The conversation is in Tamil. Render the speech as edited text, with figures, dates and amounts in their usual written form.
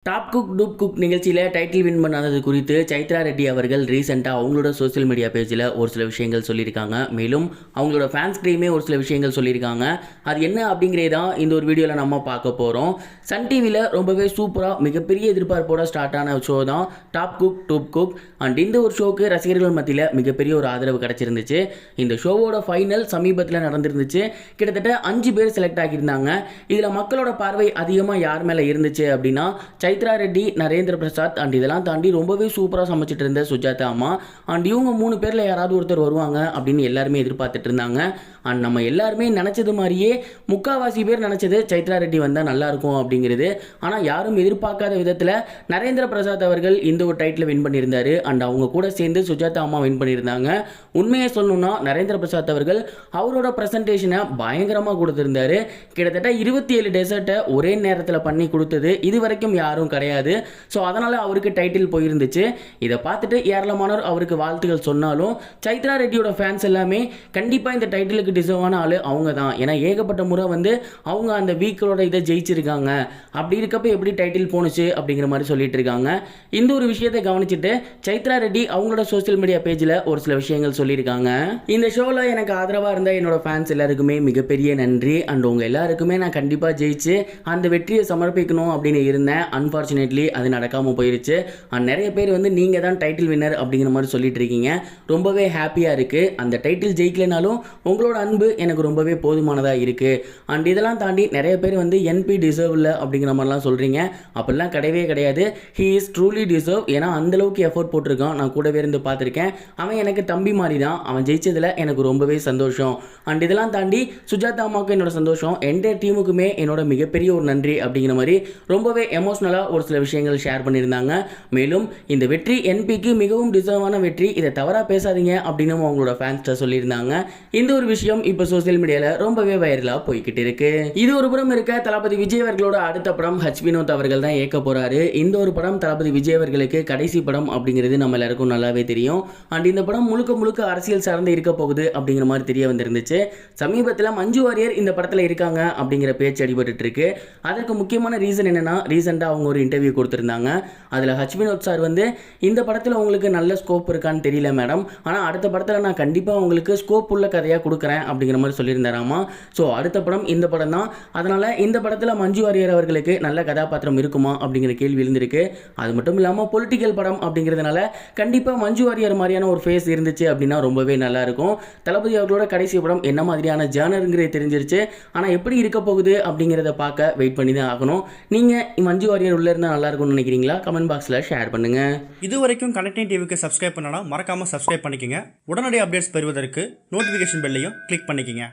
டாப் குக் டூப் குக் நிகழ்ச்சியில் டைட்டில் வின் பண்ணாதது குறித்து சைத்ரா ரெட்டி அவர்கள் ரீசெண்டாக அவங்களோட சோஷியல் மீடியா பேஜில் ஒரு சில விஷயங்கள் சொல்லியிருக்காங்க. மேலும் அவங்களோட ஃபேன்ஸ்கிட்டையுமே ஒரு சில விஷயங்கள் சொல்லியிருக்காங்க. அது என்ன அப்படிங்கிறத தான் இந்த ஒரு வீடியோவில் நம்ம பார்க்க போகிறோம். சன் டிவியில் ரொம்பவே சூப்பராக மிகப்பெரிய எதிர்பார்ப்போட ஸ்டார்ட் ஆன ஷோ தான் top cook dupe cook. And இந்த ஒரு ஷோக்கு ரசிகர்கள் மத்தியில் மிகப்பெரிய ஒரு ஆதரவு கிடச்சிருந்துச்சு. இந்த ஷோவோட ஃபைனல் சமீபத்தில் நடந்துருந்துச்சு. கிட்டத்தட்ட 5 பேர் செலக்ட் ஆகியிருந்தாங்க. இதில் மக்களோட பார்வை அதிகமாக யார் மேலே இருந்துச்சு அப்படின்னா சைத்ரா ரெட்டி, நரேந்திர பிரசாத் அண்ட் இதெல்லாம் தாண்டி ரொம்பவே சூப்பராக சமைச்சிட்டு இருந்த சுஜாதா அம்மா. அண்ட் இவங்க 3 பேரில் யாராவது ஒருத்தர் வருவாங்க அப்படின்னு எல்லாருமே எதிர்பார்த்துட்டு இருந்தாங்க. அண்ட் நம்ம எல்லாருமே நினச்சது மாதிரியே முக்கால்வாசி பேர் நினச்சது சைத்ரா ரெட்டி வந்தால் நல்லாயிருக்கும் அப்படிங்கிறது. ஆனால் யாரும் எதிர்பார்க்காத விதத்தில் நரேந்திர பிரசாத் அவர்கள் இந்த ஒரு டைட்டில் வின் பண்ணியிருந்தார். அண்ட் அவங்க கூட சேர்ந்து சுஜாதா அம்மா வின் பண்ணியிருந்தாங்க. உண்மையை சொல்லணும்னா நரேந்திர பிரசாத் அவர்கள் அவரோட ப்ரெசன்டேஷனை பயங்கரமாக கொடுத்துருந்தாரு. கிட்டத்தட்ட 27 டெசர்ட்டை ஒரே நேரத்தில் பண்ணி கொடுத்தது இது வரைக்கும் யாரும் கிடையாது. ஸோ அதனால் அவருக்கு டைட்டில் போயிருந்துச்சு. இதை பார்த்துட்டு ஏராளமானோர் அவருக்கு வாழ்த்துக்கள் சொன்னாலும் சைத்ரா ரெட்டியோட ஃபேன்ஸ் எல்லாமே கண்டிப்பாக இந்த டைட்டிலுக்கு டிசர்வான ஆள் அவங்க தான். ஏன்னா ஏகப்பட்ட முறை அவங்க அந்த வீக்கோட இதை ஜெயிச்சிருக்காங்க. அப்படி இருக்கப்ப எப்படி டைட்டில் போணுச்சு அப்படிங்கிற மாதிரி சொல்லிட்டு இருக்காங்க. இந்த ஒரு விஷயத்தை கவனிச்சுட்டு சைத்ரா ரெட்டி அவங்களோட சோஷியல் மீடியா பேஜில் ஒரு சில விஷயங்கள் சொல்லியிருக்காங்க. இந்த ஷோவில் எனக்கு ஆதரவாக இருந்த என்னோட ஃபேன்ஸ் எல்லாருக்குமே மிகப்பெரிய நன்றி. அண்ட் உங்கள் எல்லாருக்குமே நான் கண்டிப்பாக ஜெயிச்சு அந்த வெற்றியை சமர்ப்பிக்கணும் அப்படின்னு இருந்தேன். அன்ஃபார்ச்சுனேட்லி அது நடக்காமல் போயிருச்சு. அண்ட் நிறைய பேர் நீங்கள் தான் டைட்டில் வின்னர் அப்படிங்கிற மாதிரி சொல்லிட்டு இருக்கீங்க. ரொம்பவே ஹாப்பியாக இருக்குது. அந்த டைட்டில் ஜெயிக்கலைனாலும் உங்களோட அன்பு எனக்கு ரொம்பவே போதுமானதாக இருக்குது. அண்ட் இதெல்லாம் தாண்டி நிறைய பேர் என்பி டிசர்வ் இல்லை அப்படிங்கிற மாதிரிலாம் சொல்கிறீங்க. அப்படிலாம் கிடையவே கிடையாது. He is truly deserve. ஏன்னா அந்தளவுக்கு எஃபோர்ட் போட்டிருக்கான். நான் கூடவே இருந்து பார்த்துருக்கேன். அவன் எனக்கு தம்பி மாதிரி தான். அவன் ஜெயிச்சதில் எனக்கு ரொம்பவே சந்தோஷம். அண்ட் இதெல்லாம் தாண்டி சுஜாதா அம்மாவுக்கு என்னோட சந்தோஷம். என்டையர் டீமுக்குமே என்னோட மிகப்பெரிய ஒரு நன்றி அப்படிங்கிற மாதிரி ரொம்பவே எமோஷ்னலாக ஒரு சில விஷயங்கள் ஷேர் பண்ணியிருந்தாங்க. மேலும் இந்த வெற்றி என்பிக்கு மிகவும் டிசர்வான வெற்றி. இதை தவறாக பேசாதீங்க அப்படின்னு அவங்களோட ஃபேன்ஸ்ட சொல்லியிருந்தாங்க. இந்த ஒரு விஷயம் இப்போ சோசியல் மீடியாவில் ரொம்பவே வைரலாக போய்கிட்டு இருக்கு. இது ஒரு புறம் இருக்க, தளபதி விஜய் அவர்களோட அடுத்த படம் வினோத் அவர்கள் தான் இயக்க போறாரு. இந்த ஒரு படம் தளபதி விஜய் அவர்களுக்கு கடைசி படம் அப்படிங்கிறது நம்ம எல்லாருக்கும் நல்லாவே தெரியும். அண்ட் இந்த படம் முழுக்க முழுக்க அரசியல் சார்ந்து இருக்க போகுது அப்படிங்கிற மாதிரி தெரிய வந்திருந்துச்சு. சமீபத்தில் மஞ்சு வாரியர் இந்த படத்தில் இருக்காங்க அப்படிங்கிற பேச்சு அடிபட்டு இருக்கு. அதற்கு முக்கியமான ரீசன் என்னன்னா, ரீசெண்டாக அவங்க ஒரு இன்டர்வியூ கொடுத்துருந்தாங்க. அதில் வினோத் சார் இந்த படத்தில் உங்களுக்கு நல்ல ஸ்கோப் இருக்கான்னு தெரியல மேடம், ஆனால் அடுத்த படத்தில் நான் கண்டிப்பாக உங்களுக்கு ஸ்கோப் உள்ள கதையாக கொடுக்குறேன் அப்படிங்கிற மாதிரி சொல்லியிருந்தாராமா. ஸோ அடுத்த படம் இந்த படம் தான். அதனால் இந்த படத்தில் மஞ்சு வாரியர் அவர்களுக்கு நல்ல கதாபாத்திரம் இருக்குமா அப்படிங்கிற கேள்வி இருந்திருக்கு. அது மட்டும் இல்லாமல் பொலிட்டிக்கல் படம் அப்படிங்கிறதுனால கண்டிப்பாக மஞ்சு வாரியர் மாதிரியான ஒரு ஃபேஸ் இருந்துச்சு அப்படின்னா ரொம்பவே நல்லா இருக்கும். தளபதி அவர்களோட கடைசி படம் என்ன மாதிரியான ஜானருங்கிறது தெரிஞ்சிருச்சு. ஆனால் எப்படி இருக்க போகுது அப்படிங்கிறத பார்க்க வெயிட் பண்ணி தான் ஆகணும். நீங்கள் மஞ்சு வாரியர் உள்ளே இருந்தால் நல்லா இருக்கும்னு நினைக்கிறீங்களா? கமெண்ட் பாக்ஸில் ஷேர் பண்ணுங்க. இது வரைக்கும் கனெக்டிங் டிவிக்கு சப்ஸ்கிரைப் பண்ணனா மறக்காம சப்ஸ்கிரைப் பண்ணிக்கங்க. உடனடி அப்டேட்ஸ் பெறுவதற்கு நோட்டிஃபிகேஷன் பெல்லையும் கிளிக் பண்ணிக்கங்க.